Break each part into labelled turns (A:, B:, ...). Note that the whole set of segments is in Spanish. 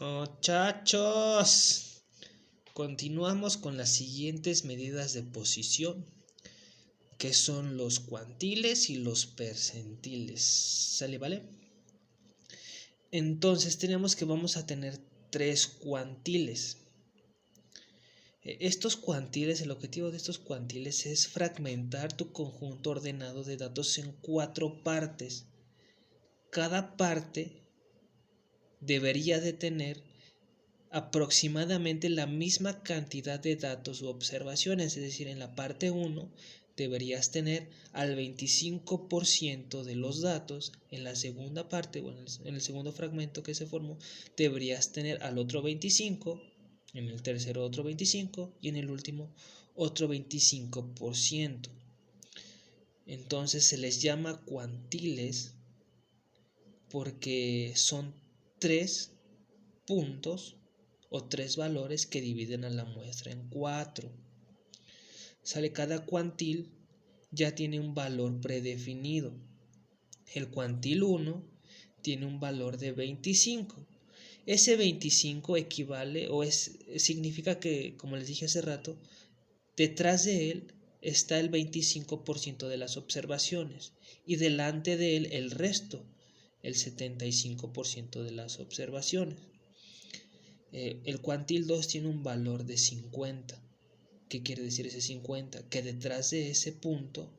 A: Muchachos, continuamos con las siguientes medidas de posición, que son los cuantiles y los percentiles. ¿Sale, vale? Entonces tenemos que vamos a tener 3 cuantiles. Estos cuantiles, el objetivo de estos cuantiles es fragmentar tu conjunto ordenado de datos en 4 partes. Cada parte debería de tener aproximadamente la misma cantidad de datos u observaciones, es decir, en la parte 1 deberías tener al 25% de los datos, en la segunda parte o en el segundo fragmento que se formó deberías tener al otro 25%, en el tercero otro 25% y en el último otro 25%. Entonces se les llama cuantiles porque son 3 puntos o 3 valores que dividen a la muestra en 4. Cada cuantil ya tiene un valor predefinido. El cuantil 1 tiene un valor de 25. Ese 25 equivale significa que, como les dije hace rato, detrás de él está el 25% de las observaciones y delante de él el resto, el 75% de las observaciones. El cuantil 2 tiene un valor de 50. ¿Qué quiere decir ese 50? Que detrás de ese punto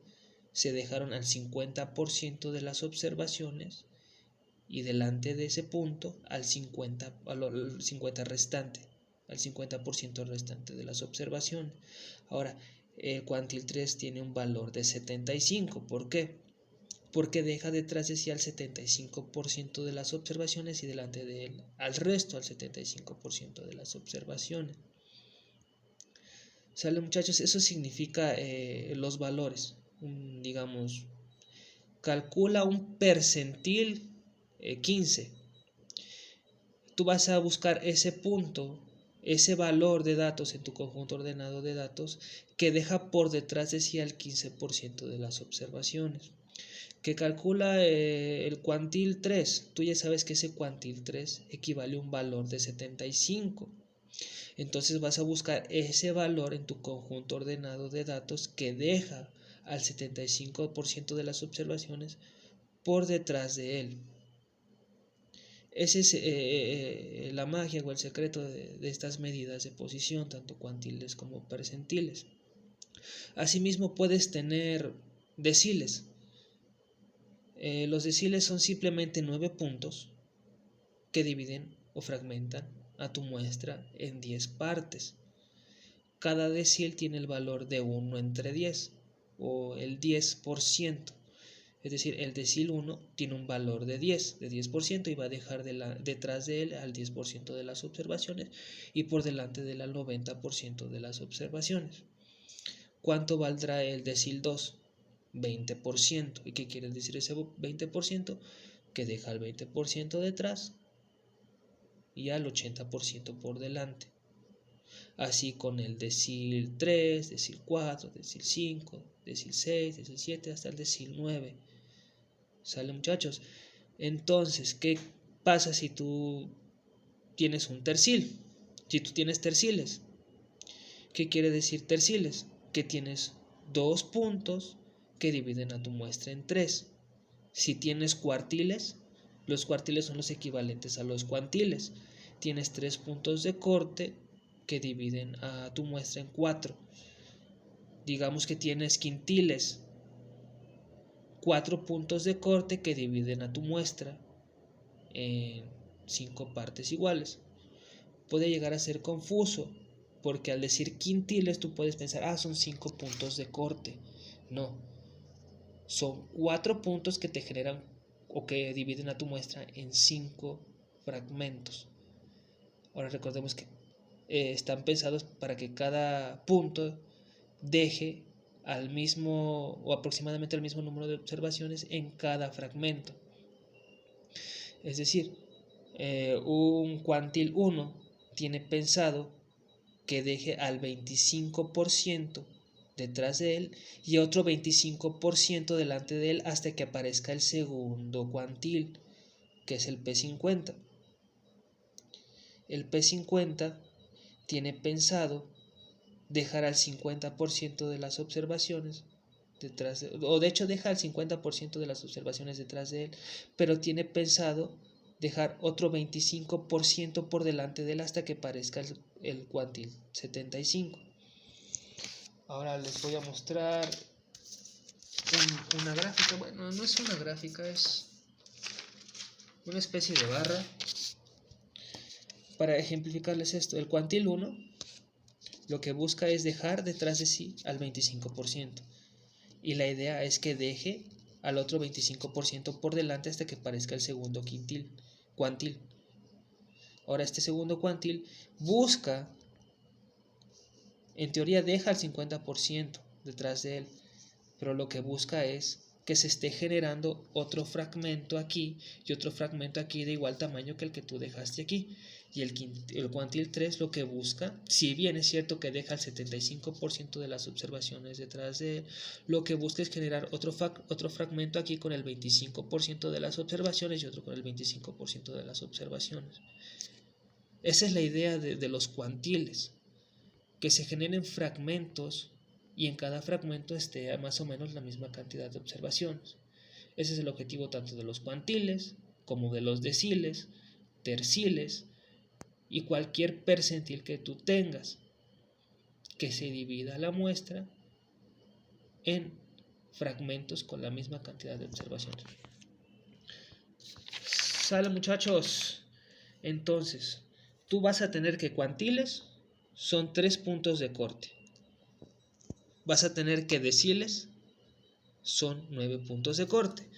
A: se dejaron al 50% de las observaciones y delante de ese punto al 50% restante, al 50% restante de las observaciones. Ahora, el cuantil 3 tiene un valor de 75. ¿Por qué? Porque deja detrás de sí al 75% de las observaciones y delante de él al resto, al 75% de las observaciones. ¿Sale, muchachos? Eso significa los valores. Digamos, calcula un percentil 15. Tú vas a buscar ese punto, ese valor de datos en tu conjunto ordenado de datos que deja por detrás de sí al 15% de las observaciones. Que calcula el cuantil 3. Tú ya sabes que ese cuantil 3 equivale a un valor de 75. Entonces vas a buscar ese valor en tu conjunto ordenado de datos que deja al 75% de las observaciones por detrás de él. Esa es la magia o el secreto de estas medidas de posición, tanto cuantiles como percentiles. Asimismo puedes tener deciles. Los deciles son simplemente 9 puntos que dividen o fragmentan a tu muestra en 10 partes. Cada decil tiene el valor de 1 entre 10 o el 10%. Es decir, el decil 1 tiene un valor de 10% y va a dejar detrás de él al 10% de las observaciones y por delante de él al 90% de las observaciones. ¿Cuánto valdrá el decil 2? 20%. ¿Y qué quiere decir ese 20%? Que deja el 20% detrás y al 80% por delante. Así con el decil 3, decil 4, decil 5, decil 6, decil 7 hasta el decil 9. ¿Sale, muchachos? Entonces, ¿qué pasa si tú tienes un tercil? Si tú tienes terciles, ¿qué quiere decir terciles? Que tienes 2 puntos que dividen a tu muestra en 3. Si tienes cuartiles, los cuartiles son los equivalentes a los cuantiles. Tienes 3 puntos de corte que dividen a tu muestra en 4. Digamos que tienes quintiles, 4 puntos de corte que dividen a tu muestra en 5 partes iguales. Puede llegar a ser confuso porque al decir quintiles tú puedes pensar, son 5 puntos de corte. No, son 4 puntos que te generan o que dividen a tu muestra en 5 fragmentos. Ahora recordemos que están pensados para que cada punto deje al mismo o aproximadamente el mismo número de observaciones en cada fragmento. Es decir, un cuantil 1 tiene pensado que deje al 25% detrás de él y otro 25% delante de él hasta que aparezca el segundo cuantil, que es el P50. el P50 tiene pensado dejar al 50% de las observaciones detrás o de hecho deja al 50% de las observaciones detrás de él, pero tiene pensado dejar otro 25% por delante de él hasta que parezca el cuantil 75. Ahora les voy a mostrar una gráfica. Bueno, no es una gráfica, es una especie de barra para ejemplificarles esto. El cuantil 1 lo que busca es dejar detrás de sí al 25%. Y la idea es que deje al otro 25% por delante hasta que parezca el segundo cuantil. Ahora este segundo cuantil busca, en teoría deja al 50% detrás de él, pero lo que busca es que se esté generando otro fragmento aquí y otro fragmento aquí de igual tamaño que el que tú dejaste aquí. Y el cuantil 3 lo que busca, si bien es cierto que deja el 75% de las observaciones detrás de él, lo que busca es generar otro fragmento aquí con el 25% de las observaciones y otro con el 25% de las observaciones. Esa es la idea de los cuantiles, que se generen fragmentos y en cada fragmento esté más o menos la misma cantidad de observaciones. Ese es el objetivo tanto de los cuantiles como de los deciles, terciles y cualquier percentil que tú tengas, que se divida la muestra en fragmentos con la misma cantidad de observaciones. Sale, muchachos. Entonces, tú vas a tener que cuantiles son 3 puntos de corte. Vas a tener que deciles son 9 puntos de corte.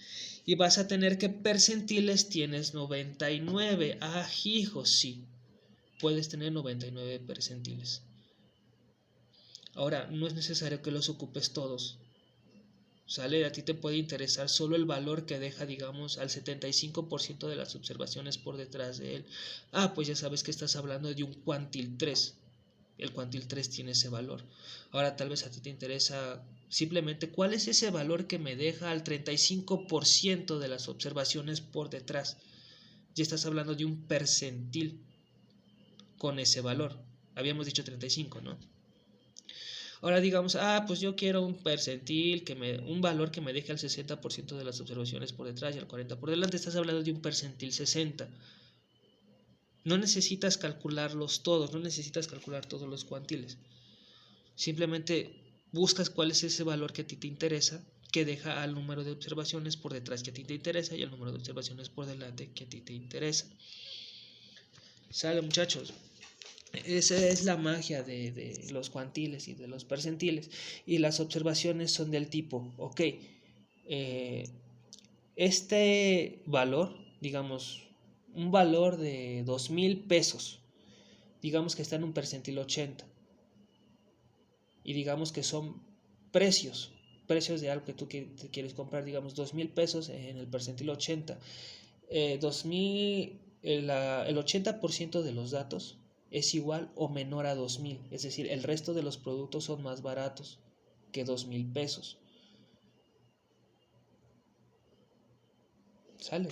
A: Y vas a tener que percentiles tienes 99. Ah, hijo, sí. Puedes tener 99 percentiles. Ahora, no es necesario que los ocupes todos. ¿Sale? A ti te puede interesar solo el valor que deja, digamos, al 75% de las observaciones por detrás de él. Ah, pues ya sabes que estás hablando de un cuantil 3. El cuantil 3 tiene ese valor. Ahora tal vez a ti te interesa simplemente cuál es ese valor que me deja al 35% de las observaciones por detrás. Ya estás hablando de un percentil con ese valor. Habíamos dicho 35, ¿no? Ahora digamos, pues yo quiero un percentil, un valor que me deje al 60% de las observaciones por detrás y al 40% por delante. Estás hablando de un percentil 60. No necesitas calcularlos todos, no necesitas calcular todos los cuantiles. Simplemente buscas cuál es ese valor que a ti te interesa, que deja al número de observaciones por detrás que a ti te interesa y al número de observaciones por delante que a ti te interesa. ¿Sale, muchachos? Esa es la magia de los cuantiles y de los percentiles. Y las observaciones son del tipo, ok, este valor, digamos, un valor de 2,000 pesos, digamos que está en un percentil 80. Y digamos que son precios de algo que tú te quieres comprar, digamos 2,000 pesos en el percentil 80. 2,000, el 80% de los datos es igual o menor a 2,000, es decir, el resto de los productos son más baratos que 2,000 pesos. ¿Sale?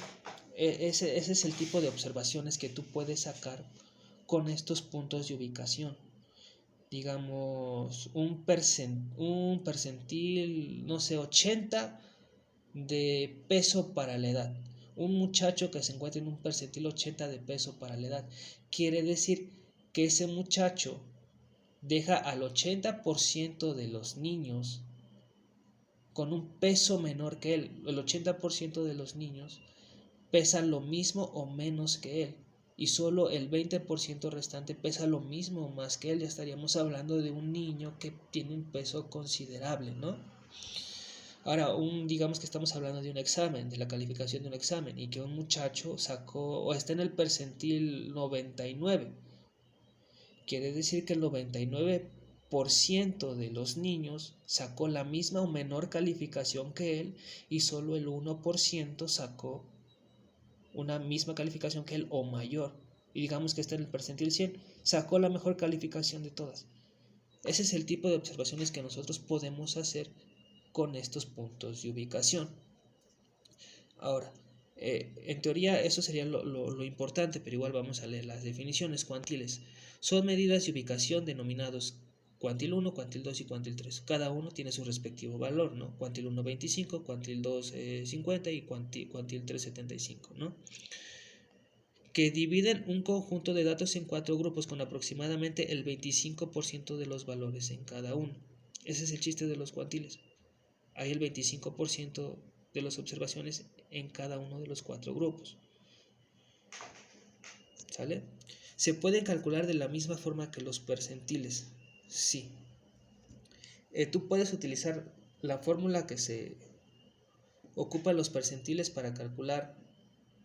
A: Ese es el tipo de observaciones que tú puedes sacar con estos puntos de ubicación. Digamos, un percentil, no sé, 80 de peso para la edad. Un muchacho que se encuentra en un percentil 80 de peso para la edad. Quiere decir que ese muchacho deja al 80% de los niños con un peso menor que él. El 80% de los niños pesan lo mismo o menos que él. Y solo el 20% restante pesa lo mismo o más que él. Ya estaríamos hablando de un niño que tiene un peso considerable, ¿no? Ahora, digamos que estamos hablando de un examen, de la calificación de un examen, y que un muchacho sacó o está en el percentil 99. Quiere decir que el 99% de los niños sacó la misma o menor calificación que él y solo el 1% sacó una misma calificación que él o mayor. Y digamos que está en el percentil 100, sacó la mejor calificación de todas. Ese es el tipo de observaciones que nosotros podemos hacer con estos puntos de ubicación. Ahora, En teoría eso sería lo importante, pero igual vamos a leer las definiciones. Cuantiles son medidas de ubicación denominados cuantil 1, cuantil 2 y cuantil 3. Cada uno tiene su respectivo valor, ¿no? Cuantil 1 25, cuantil 2 50 y cuantil 3 75, ¿no? Que dividen un conjunto de datos en 4 grupos con aproximadamente el 25% de los valores en cada uno. Ese es el chiste de los cuantiles. Hay el 25% de las observaciones en cada uno de los 4 grupos. ¿Sale? ¿Se pueden calcular de la misma forma que los percentiles? Sí. Tú puedes utilizar la fórmula que se ocupa en los percentiles para calcular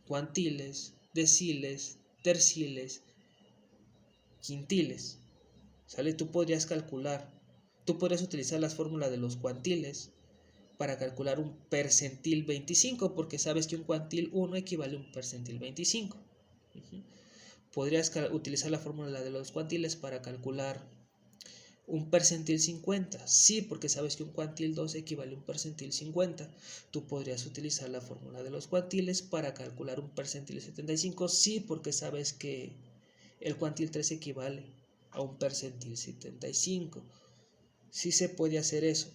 A: cuantiles, deciles, terciles, quintiles. ¿Sale? Tú podrías utilizar las fórmulas de los cuantiles para calcular un percentil 25, porque sabes que un cuantil 1 equivale a un percentil 25. Podrías utilizar la fórmula de los cuantiles para calcular un percentil 50. Sí, porque sabes que un cuantil 2 equivale a un percentil 50. Tú podrías utilizar la fórmula de los cuantiles para calcular un percentil 75. Sí, porque sabes que el cuantil 3 equivale a un percentil 75. Sí se puede hacer eso.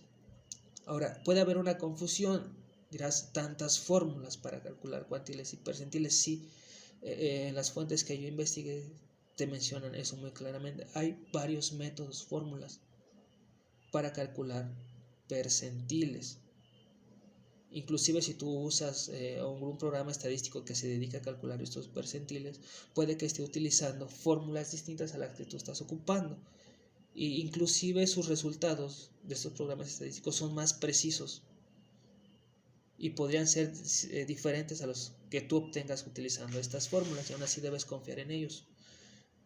A: Ahora, puede haber una confusión. Dirás, tantas fórmulas para calcular cuantiles y percentiles. Sí, en las fuentes que yo investigué te mencionan eso muy claramente. Hay varios métodos, fórmulas para calcular percentiles. Inclusive si tú usas un programa estadístico que se dedica a calcular estos percentiles, puede que esté utilizando fórmulas distintas a las que tú estás ocupando. Y inclusive sus resultados de estos programas estadísticos son más precisos y podrían ser diferentes a los que tú obtengas utilizando estas fórmulas, y aún así debes confiar en ellos.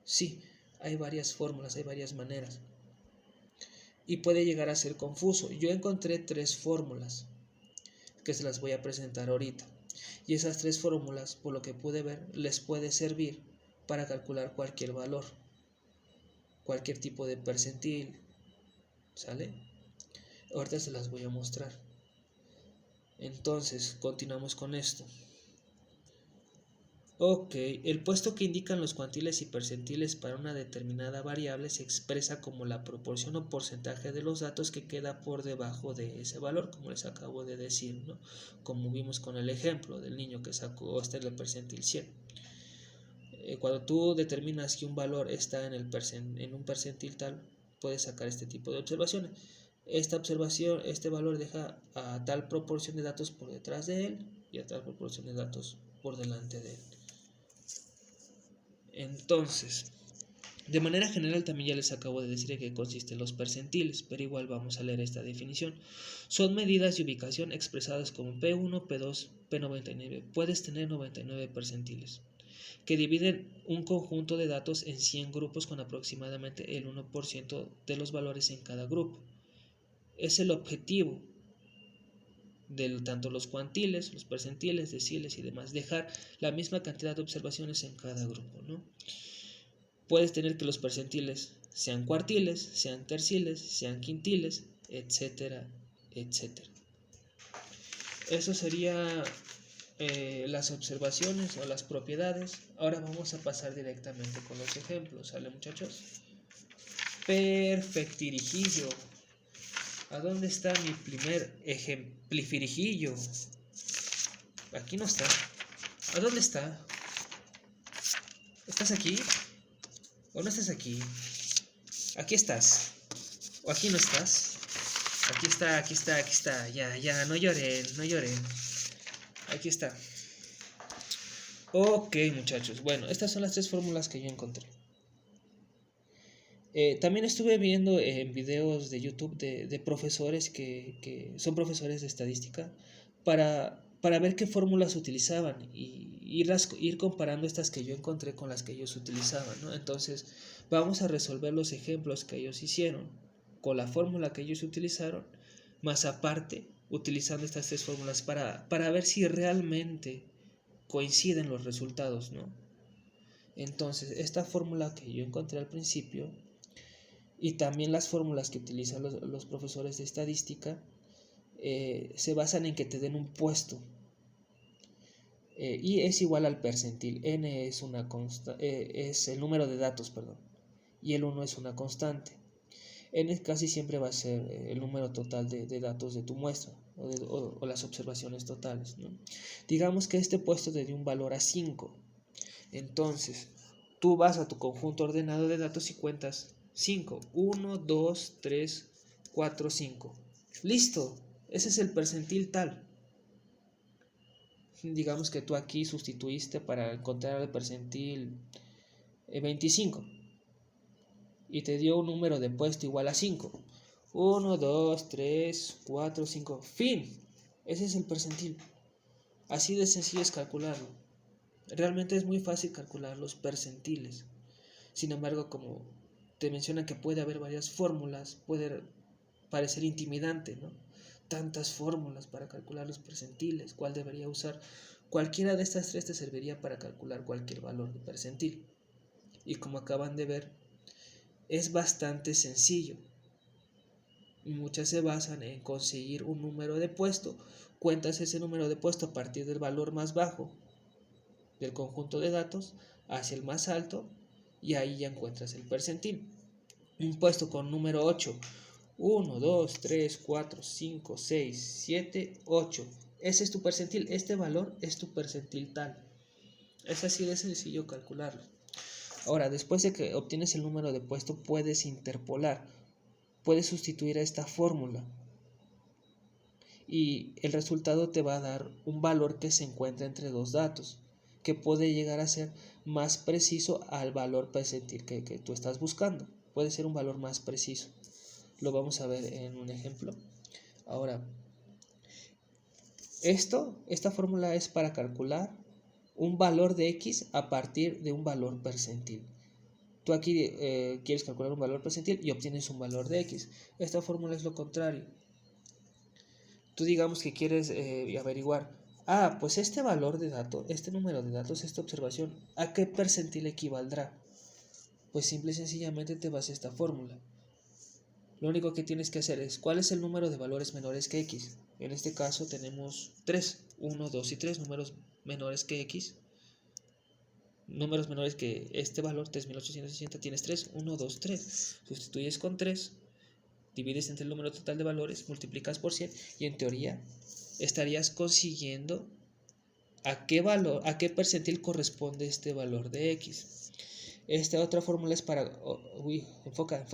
A: Sí, hay varias fórmulas, hay varias maneras y puede llegar a ser confuso. Yo encontré 3 fórmulas que se las voy a presentar ahorita, y esas 3 fórmulas, por lo que pude ver, les puede servir para calcular cualquier valor, cualquier tipo de percentil. ¿Sale? Ahorita se las voy a mostrar. Entonces, continuamos con esto. Ok, el puesto que indican los cuantiles y percentiles para una determinada variable se expresa como la proporción o porcentaje de los datos que queda por debajo de ese valor, como les acabo de decir, ¿no? Como vimos con el ejemplo del niño que sacó hasta el percentil 100. Cuando tú determinas que un valor está en un percentil tal, puedes sacar este tipo de observaciones. Este valor deja a tal proporción de datos por detrás de él y a tal proporción de datos por delante de él. Entonces, de manera general también ya les acabo de decir en qué consisten los percentiles, pero igual vamos a leer esta definición. Son medidas de ubicación expresadas como P1, P2, P99. Puedes tener 99 percentiles, que dividen un conjunto de datos en 100 grupos con aproximadamente el 1% de los valores en cada grupo. Es el objetivo de tanto los cuantiles, los percentiles, deciles y demás, dejar la misma cantidad de observaciones en cada grupo, ¿no? Puedes tener que los percentiles sean cuartiles, sean terciles, sean quintiles, etcétera, etcétera. Eso sería las observaciones o las propiedades. Ahora vamos a pasar directamente con los ejemplos, ¿sale, muchachos? Perfectirijillo. ¿A dónde está mi primer ejemplifirijillo? Aquí no está. ¿A dónde está? ¿Estás aquí? ¿O no estás aquí? Aquí estás. ¿O aquí no estás? Aquí está, aquí está, aquí está. Ya, no lloren, no lloren. Aquí está. Ok, muchachos. Bueno, estas son las 3 fórmulas que yo encontré. También estuve viendo en videos de YouTube de profesores que son profesores de estadística para ver qué fórmulas utilizaban y ir comparando estas que yo encontré con las que ellos utilizaban, ¿no? Entonces vamos a resolver los ejemplos que ellos hicieron con la fórmula que ellos utilizaron, más aparte utilizando estas 3 fórmulas para ver si realmente coinciden los resultados, ¿no? Entonces esta fórmula que yo encontré al principio y también las fórmulas que utilizan los profesores de estadística se basan en que te den un puesto. y es igual al percentil. N es el número de datos, perdón, y el 1 es una constante. N casi siempre va a ser el número total de datos de tu muestra o las observaciones totales, ¿no? Digamos que este puesto te dio un valor a 5. Entonces, tú vas a tu conjunto ordenado de datos y cuentas 5. 1, 2, 3, 4, 5. Listo, ese es el percentil tal. Digamos que tú aquí sustituiste para encontrar el percentil 25 y te dio un número de puesto igual a 5. 1, 2, 3, 4, 5. Fin. Ese es el percentil. Así de sencillo es calcularlo. Realmente es muy fácil calcular los percentiles. Sin embargo, como te mencionan que puede haber varias fórmulas, puede parecer intimidante, ¿no? Tantas fórmulas para calcular los percentiles. ¿Cuál debería usar? Cualquiera de estas tres te serviría para calcular cualquier valor de percentil. Y como acaban de ver, es bastante sencillo. Muchas se basan en conseguir un número de puesto. Cuentas ese número de puesto a partir del valor más bajo del conjunto de datos hacia el más alto y ahí ya encuentras el percentil. Un puesto con número 8. 1, 2, 3, 4, 5, 6, 7, 8. Ese es tu percentil. Este valor es tu percentil tal. Es así de sencillo calcularlo. Ahora, después de que obtienes el número de puesto, puedes interpolar. Puedes sustituir a esta fórmula. Y el resultado te va a dar un valor que se encuentra entre dos datos, que puede llegar a ser más preciso al valor percentil que tú estás buscando. Puede ser un valor más preciso. Lo vamos a ver en un ejemplo. Ahora, esta fórmula es para calcular un valor de X a partir de un valor percentil. Tú aquí quieres calcular un valor percentil y obtienes un valor de X. Esta fórmula es lo contrario. Tú digamos que quieres averiguar, pues este valor de dato, este número de datos, esta observación, ¿a qué percentil equivaldrá? Pues simple y sencillamente te vas a esta fórmula. Lo único que tienes que hacer es, ¿cuál es el número de valores menores que X? En este caso tenemos 3, 1, 2 y 3 números menores que X. Números menores que este valor, 3860, tienes 3, 1, 2, 3. Sustituyes con 3, divides entre el número total de valores, multiplicas por 100 y en teoría estarías consiguiendo a qué percentil corresponde este valor de X. Esta otra fórmula es para... enfoca.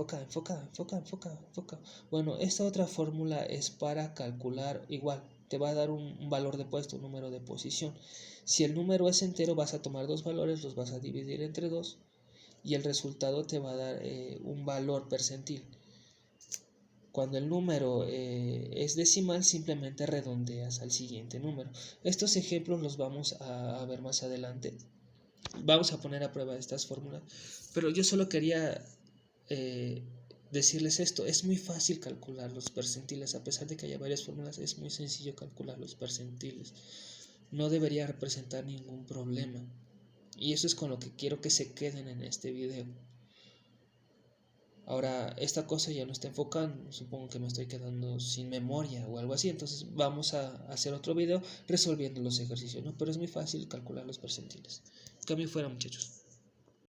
A: Bueno, esta otra fórmula es para calcular igual. Te va a dar un valor de puesto, un número de posición. Si el número es entero, vas a tomar dos valores, los vas a dividir entre 2 y el resultado te va a dar un valor percentil. Cuando el número es decimal, simplemente redondeas al siguiente número. Estos ejemplos los vamos a ver más adelante. Vamos a poner a prueba estas fórmulas, pero yo solo quería decirles esto. Es muy fácil calcular los percentiles, a pesar de que haya varias fórmulas, es muy sencillo calcular los percentiles. No debería representar ningún problema. Y eso es con lo que quiero que se queden en este video. Ahora, esta cosa ya no está enfocando, supongo que me estoy quedando sin memoria o algo así, entonces vamos a hacer otro video resolviendo los ejercicios, ¿no? Pero es muy fácil calcular los percentiles. Cambio fuera, muchachos.